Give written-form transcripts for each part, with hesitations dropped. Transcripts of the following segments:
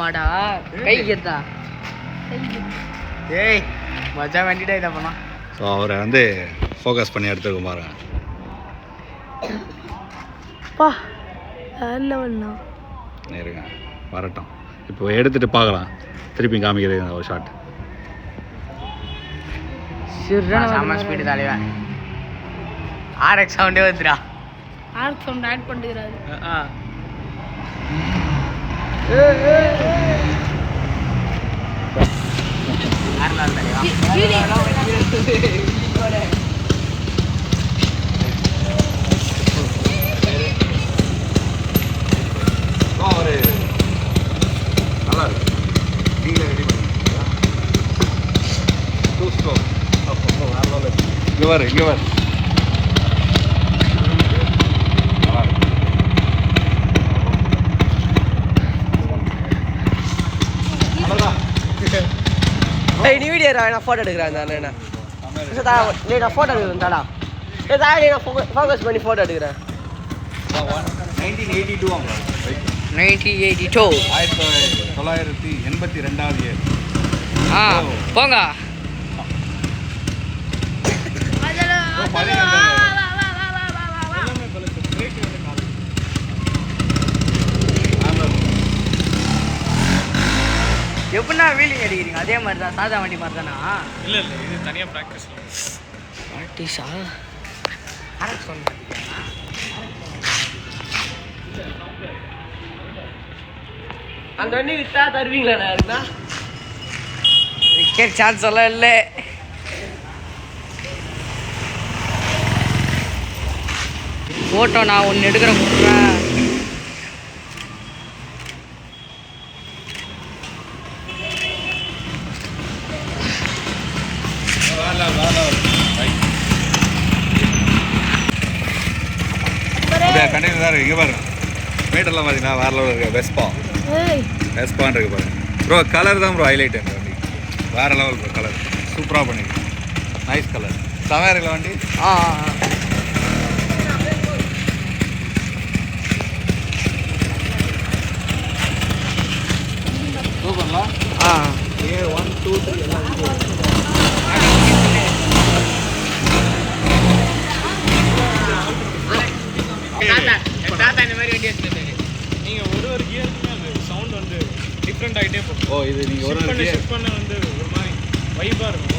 மாடா கை கேட்டா ஏய் மச்சான் வண்டிடா இத பண்ணா சோ அவரை வந்து ஃபோக்கஸ் பண்ணி எடுத்துக்க பாருங்க பா என்ன பண்ணா நேருங்க வரட்டும் இப்போ எடுத்துட்டு பார்க்கலாம் திருப்பி காமிக்கிறேன் ஒரு ஷாட் செம்ம ஸ்பீடு தலைவா ஆர்எக்ஸ் சவுண்டே வந்துடா ஆர்எக்ஸ் சவுண்ட் ஆட் பண்ணிக்கிறாரு நல்லா இருக்கு நீங்களே ரெடி பண்ணிங்களா டூ ஸ்ட்ரோக் இங்கே வர நல்லா இருக்கு ஏய் நீ வீடியோ நான் ஃபோட்டோ எடுக்கிறேன் நான் என்ன நான் ஃபோட்டோ எடுக்கிறேன் தாடா நான் ஃபோக்கஸ் பண்ணி ஃபோட்டோ எடுக்கிறேன் 1982 1982 இயர் போங்க எப்படின்னா வீலிங் அடிக்கிறீங்க அதே மாதிரி தான் சாதா வண்டி மாதிரி தானா இல்லை இது தனியாக ப்ராக்டிஸா கரெக்ட் சொன்ன அந்த வண்டி விற்றா தருவீங்களாண்ணா இருக்குண்ணா விற்கிற சான்ஸ் எல்லாம் இல்லை ஃபோட்டோ நான் ஒன்று எடுக்கிற போடுறேன் கண்டிப்பாக தான் இங்கே பாருங்க மீட்டர்லாம் பார்த்தீங்கன்னா வேற லெவலில் இருக்கு வெஸ்பான் இருக்கு பாருங்க ப்ரோ கலர் தான் ப்ரோ ஹைலைட் இந்த வண்டி வேற லெவல் ப்ரோ கலர் சூப்பராக பண்ணிருக்கு நைஸ் கலர் செமையாக இருக்குல்ல வண்டி சூப்பர்லாம் ஏ 1 2 3 எல்லாம் இந்த மாதிரி வண்டி எடுத்துட்டு நீங்கள் ஒரு கியருக்குமே அந்த சவுண்ட் வந்து டிஃப்ரெண்ட் ஆகிட்டே போகும். ஓ இது நீங்கள் ஒரு ஷிஃப்ட் பண்ண வந்து ஒரு மாதிரி வைப்பாக இருக்கும்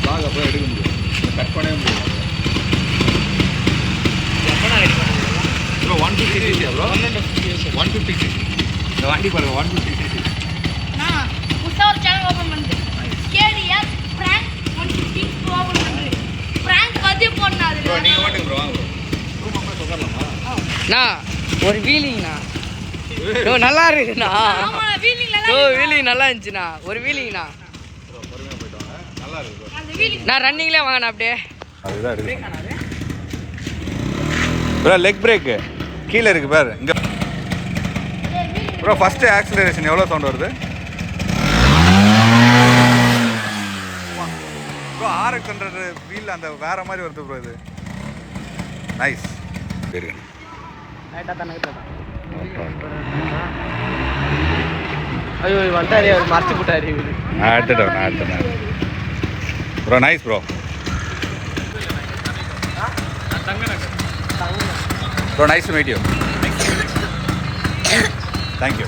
லாக் அப்போ எடுக்க முடியும் கட் பண்ணவே முடியும் ப்ரோ 150 cc ப்ரோ 150 cc இந்த வண்டி பாருங்க 150 cc புதுசாக ஒரு சேனல் ஓப்பன் பண்ணுது கேடிஎஸ் பிராங்க் 150 ஓப்பன் பண்ணுது பிராங்க் கதி போடணும் ப்ரோ நீங்கள் ஓட்டுங்க ப்ரோ வாங்க ப்ரோ ரூம் அப்புறம் சொல்லிடலாமா ஒரு வீலிங்ண்ணா நல்லா இருக்குண்ணா ஆமாம் வீலிங்ல வீலிங் நல்லா இருந்துச்சுண்ணா ஒரு வீலிங்ண்ணா ப்ரோ பொறுமையாக போயிட்டு வாங்க நல்லா இருக்கு ப்ரோ அந்த வீலிங் நான் ரன்னிங்லேயே வாங்கினேன் அப்படியே அதுதான் இருக்கு ப்ரோ லெக் பிரேக்கு கீழே இருக்குது பாரு இங்கே ப்ரோ ஃபஸ்ட்டு ஆக்சிலரேஷன் எவ்வளோ சவுண்ட் வருது ப்ரோ RX 100 வீல் அந்த வேற மாதிரி வருது ப்ரோ இது நைஸ் சரி ஐயோ வந்துட்டாரு அவர் மறைச்சு போட்டாரு நான் எடுத்துட்டேன் bro nice bro bro nice to meet you thank you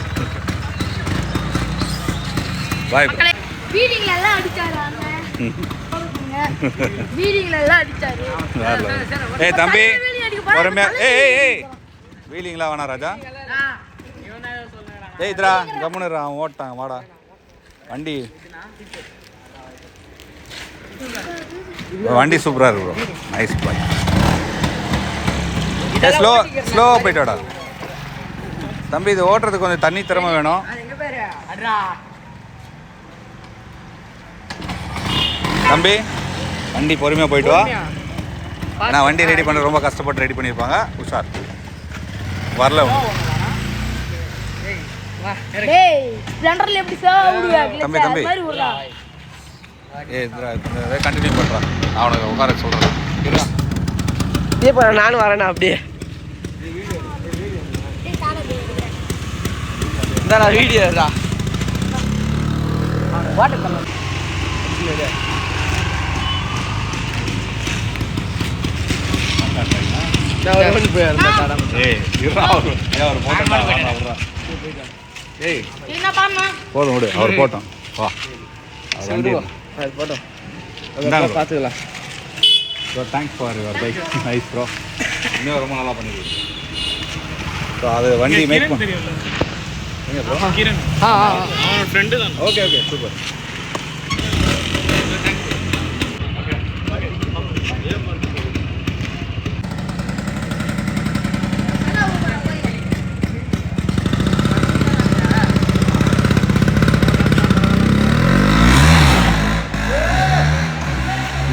bye bro வீலிங்ல எல்லாம் அடிச்சாரு வீலிங்ல எல்லாம் அடிச்சாரு ஏய் தம்பி பொறுமையா ஏய் வீலிங்லாம் வேணா ராஜா ஏய் இதுரா கம்முனுறா அவன் ஓட்டாங்க வாடா வண்டி சூப்பராக இருக்கு ப்ரோ நைஸ் பாய் ஸ்லோவாக போயிட்டு வாடா தம்பி இது ஓட்டுறதுக்கு கொஞ்சம் தண்ணி திறமை வேணும் தம்பி வண்டி பொறுமையாக போயிட்டு வா ஏன்னா வண்டி ரெடி பண்ண ரொம்ப கஷ்டப்பட்டு ரெடி பண்ணியிருப்பாங்க உஷார் வரல டேய் ஸ்ப்ளெண்டர்ல எப்படி சாவுடுவா தம்பி தம்பி கண்டினியூ பண்ணுறான் அவனுக்கு உட்கார சொல்கிறான் இதே போல நானும் வரேண்ணா அப்படியே இந்தாடா வீடியோடா வாட்டர் கலர் நான் ஒரு மணி போயிருந்தேன் ஏய் இருடா அவர் போட்டா ஏய் என்ன பாருண்ணா போதும் விடு அவர் போட்டோம் வா அவர் வண்டி அது போட்டோம் இந்தாங்க. பார்த்துக்கலாம் so thanks for your bike nice bro இன்னும் ரொம்ப நல்லா பண்ணிடுது ஸோ அது வண்டி மேக் கிரண் பண்ண தெரியும்ல எங்க ப்ரோ கிரண் ஆ அவனோட ஃப்ரெண்டு தான் ஓகே ஓகே சூப்பர்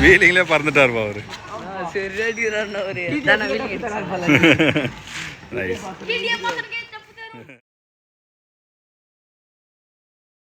வீலிங்லேயே பறந்துட்டாருப்பா அவரு சரி ரெடி ஒரு நைஸ் வீடியோ பார்த்துருக்கேன்